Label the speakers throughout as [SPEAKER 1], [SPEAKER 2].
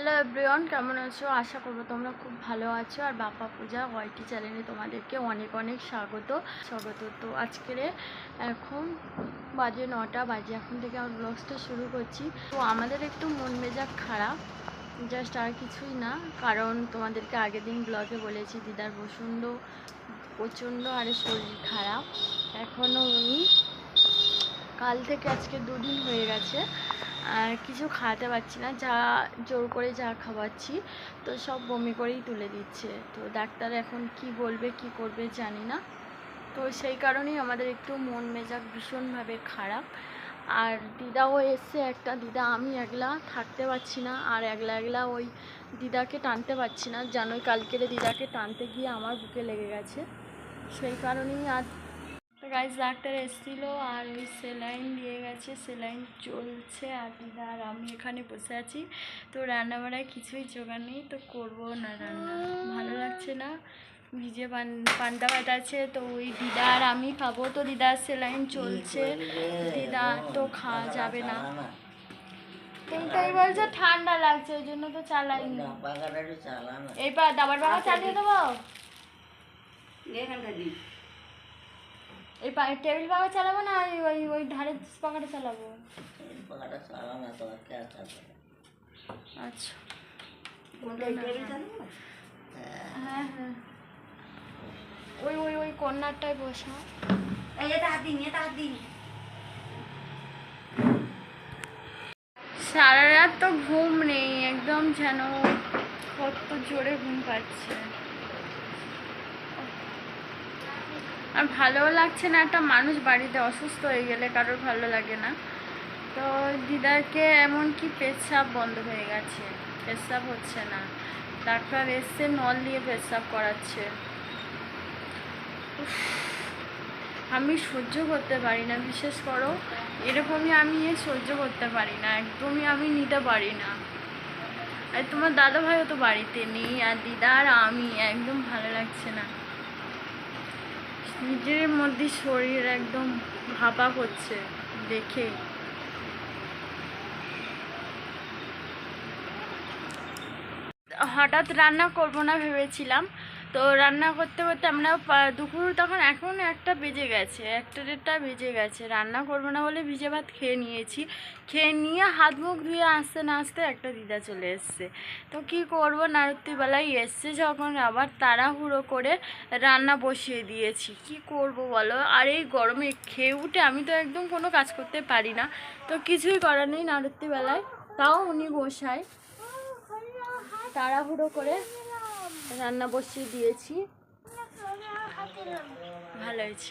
[SPEAKER 1] Hello everyone, কেমন আছো? আশা করবো তোমরা খুব ভালো আছো। আর বাপ্পা পূজা ওয়াইটি চ্যানেলে তোমাদেরকে অনেক অনেক স্বাগত। তো আজকের এখন বাজে 9টা বাজে, এখন থেকে আমার ব্লগসটা শুরু করছি। তো আমাদের একটু মন মেজাজ খারাপ, জাস্ট আর কিছুই না। কারণ তোমাদেরকে আগের দিন ব্লগে বলেছি দিদার প্রচণ্ড আরে শরীর খারাপ। এখনও উনি কাল থেকে আজকে 2 দিন হয়ে গেছে কিছু খাওয়াতে পারছি না, যা জোর করে যা খাওয়াচ্ছি তো সব বমি করেই তুলে দিচ্ছে। তো ডাক্তার এখন কি বলবে কি করবে জানি না। তো সেই কারণেই আমাদের একটু মন মেজাজ ভীষণভাবে খারাপ। আর দিদাও এসছে একটা, দিদা আমি একলা থাকতে পারছি না, আর একলা ওই দিদাকে টানতে পারছি না। জানোই কালকের দিদাকে টানতে গিয়ে আমার বুকে লেগে গেছে, সেই কারণেই। আর গাইজ ডাক্তার এসেছিলো আর ওই সেলাইন দিয়ে গেছে, সেলাইন চলছে। আর দিদা আর আমি এখানে বসে আছি। তো রান্না বাড়ায় কিছুই জোগাড় নেই, তো করবো না রান্না, ভালো লাগছে না। ভিজে পান্তা ভাত আছে, তো ওই দিদা আর আমি খাবো। তো দিদার সেলাইন চলছে, দিদা তো খাওয়া যাবে না। তুমি তো এবার যে ঠান্ডা লাগছে ওই জন্য তো চালাইনি। এইবার দাবার বাবা চালিয়ে দেবো, এই টেবিল পাখা চালাবো না, ওই ওই ধারের পাখাটা চালাবো। আচ্ছা হ্যাঁ হ্যাঁ, ওই ওই ওই কর্নারটায় বসা। সারা রাত তো ঘুম নেই, একদম যেন কত জোরে ঘুম পাচ্ছে। আর ভালোও লাগছে না, একটা মানুষ বাড়িতে অসুস্থ হয়ে গেলে কারোর ভালো লাগে না। তো দিদাকে এমনকি পেচ্ছাপ বন্ধ হয়ে গেছে, পেচ্ছাপ হচ্ছে না। ডাক্তার এসছে, নল দিয়ে পেচ্ছাপ করাচ্ছে। আমি সহ্য করতে পারি না, বিশেষ করো এরকমই আমি সহ্য করতে পারি না, একদমই আমি নিতে পারি না। আর তোমার দাদা ভাইও তো বাড়িতে নেই, আর দিদা আর আমি একদম ভালো লাগছে না। নিজের মধ্যে শরীর একদম ভাপা করছে দেখে। হঠাৎ রান্না করবো না ভেবেছিলাম, তো রান্না করতে করতে আমরা দুপুর তখন এখন 1টা বেজে গেছে, 1টা 1:30 বেজে গেছে। রান্না করবো না বলে ভিজে ভাত খেয়ে নিয়েছি। খেয়ে নিয়ে হাত মুখ ধুয়ে আসতে না আসতে একটা দিদা চলে এসছে। তো কি করবো, রাত্রিবেলায় এসছে যখন আবার তাড়াহুড়ো করে রান্না বসিয়ে দিয়েছি। কি করব বলো, আর এই গরমে খেয়ে উঠে আমি তো একদম কোনো কাজ করতে পারি না। তো কিছুই করার নেই, রাত্রিবেলায় তাও উনি বসায়, তাড়াহুড়ো করে রান্না বসিয়ে দিয়েছি। ভালো হয়েছে।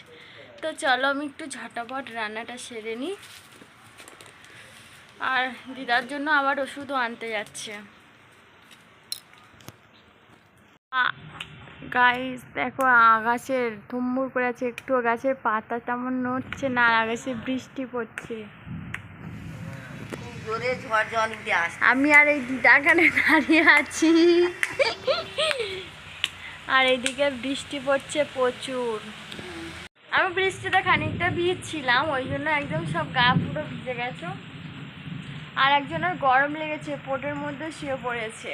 [SPEAKER 1] তো চলো আমি একটু ঝটাপট রান্নাটা সেরে নিই। আর দিদার জন্য আবার ওষুধও আনতে যাচ্ছে। গাইস দেখো, আকাশের থুম্বুর করে আছে, একটু গাছের পাতা তেমন নড়ছে না, আর আকাশে বৃষ্টি পড়ছে। আমি আর এই দিদাখানে দাঁড়িয়ে আছি, আর এইদিকে বৃষ্টি পড়ছে প্রচুর। আমি বৃষ্টিতে খানিকটা ভিজছিলাম, ওই জন্য একদম সব গা পুরো ভিজে গেছে। আর একজনের গরম লেগেছে, পোটের মধ্যে শুয়ে পড়েছে।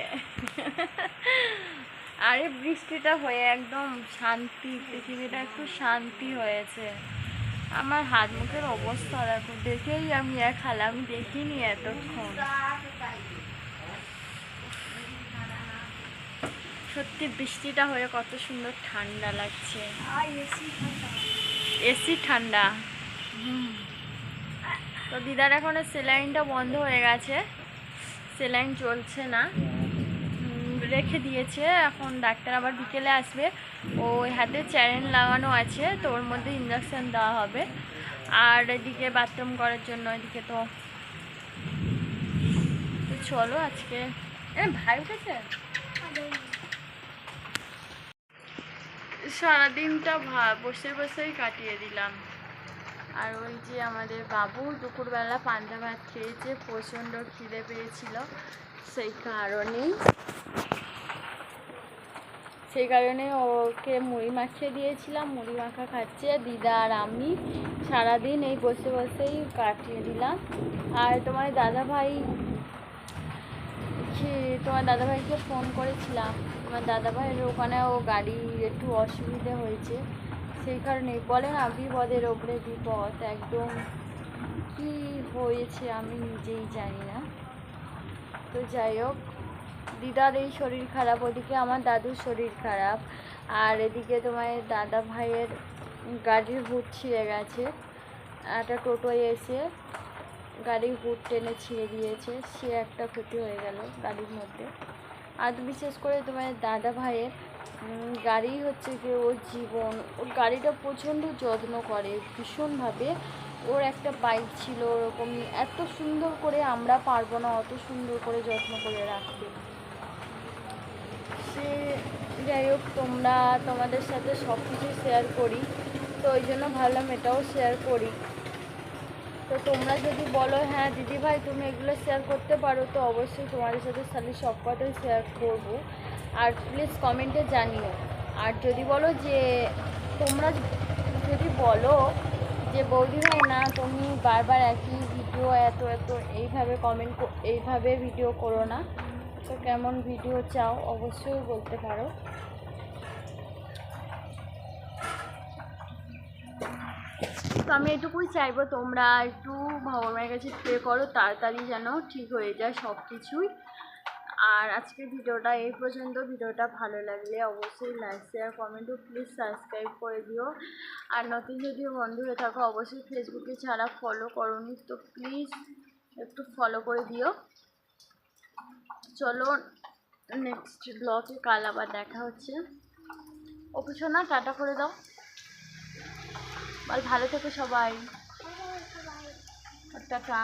[SPEAKER 1] আরে বৃষ্টিটা হয়ে একদম শান্তি, পৃথিবীটা একটু শান্তি হয়েছে। আমার হাত মুখের অবস্থা দেখো, দেখেই আমি খালাম, দেখিনি এতক্ষণ। সত্যি বৃষ্টিটা হয়ে কত সুন্দর ঠান্ডা লাগছে, এসি ঠান্ডা। তো দিদার এখন সেলাইনটা বন্ধ হয়ে গেছে, সেলাইন চলছে না, রেখে দিয়েছে। এখন ডাক্তার আবার বিকেলে আসবে, ওই হাতে চ্যারেন লাগানো আছে, তো ওর মধ্যে ইঞ্জেকশন দেওয়া হবে। আর এদিকে বাথরুম করার জন্য এদিকে তো চলো আজকে ভাই উঠেছে। সারাদিনটা বসে বসেই কাটিয়ে দিলাম। আর ওই যে আমাদের বাবু দুপুরবেলা পান্তা ভাত খেয়েছে, প্রচণ্ড খিদে পেয়েছিল, সেই কারণে ওকে মুড়ি মাখিয়ে দিয়েছিলাম, মুড়ি মাখা খাচ্ছে। দিদা আর আমি সারাদিন এই বসে বসেই কাটিয়ে দিলাম। আর তোমার দাদা ভাই বলছি তোমার দাদাভাইকে ফোন করেছিলাম, তোমার দাদাভাইয়ের ওখানে ও গাড়ির একটু অসুবিধে হয়েছে, সেই কারণেই বলে না বিপদের ওপরে বিপদ, একদম কি হয়েছে আমি নিজেই জানি না। তো যাই হোক, দিদার এই শরীর খারাপ, ওদিকে আমার দাদুর শরীর খারাপ, আর এদিকে তোমার দাদা ভাইয়ের গাড়ির হুড ছিঁড়ে গেছে, একটা টোটোয় এসে গাড়ির হুড টেনে ছিঁড়ে দিয়েছে, সে একটা ক্ষতি হয়ে গেল গাড়ির মধ্যে। আর বিশেষ করে তোমার দাদা ভাইয়ের গাড়ি হচ্ছে কি ওর জীবন, ওর গাড়িটা প্রচণ্ড যত্ন করে ভীষণভাবে। ওর একটা বাইক ছিল ওরকম, এত সুন্দর করে আমরা পারবো না অত সুন্দর করে যত্ন করে রাখতে। সে যাই হোক, তোমাদের সাথে সব কিছু শেয়ার করি, তো ওই জন্য ভাবলাম এটাও শেয়ার করি। তো তোমরা যদি বলো হ্যাঁ দিদিভাই তুমি এগুলো শেয়ার করতে পারো, তো অবশ্যই তোমাদের সাথে তাহলে সব কথাই শেয়ার করবো। আর প্লিজ কমেন্টে জানিও। আর যদি বলো যে তোমরা যদি বলো যে বৌদিভাই না তুমি বারবার একই ভিডিও এত এইভাবে ভিডিও করো না, তো কেমন ভিডিও চাও অবশ্যই বলতে পারো। তো আমি এটুকুই চাইবো তোমরা একটু ভগবানের কাছে প্রে করো তাড়াতাড়ি যেন ঠিক হয়ে যায় সব কিছুই। আর আজকের ভিডিওটা এই পর্যন্ত। ভিডিওটা ভালো লাগলে অবশ্যই লাইক শেয়ার কমেন্ট ও প্লিজ সাবস্ক্রাইব করে দিও। আর নতুন যদি বন্ধু হয়ে থাকো অবশ্যই ফেসবুকে ছাড়া ফলো করোনি, তো প্লিজ একটু ফলো করে দিও। চলো নেক্সট ব্লগে কাল আবার দেখা হচ্ছে। অপেক্ষা টাটা করে দাও, বল ভালো থেকো সবাই, টাটা।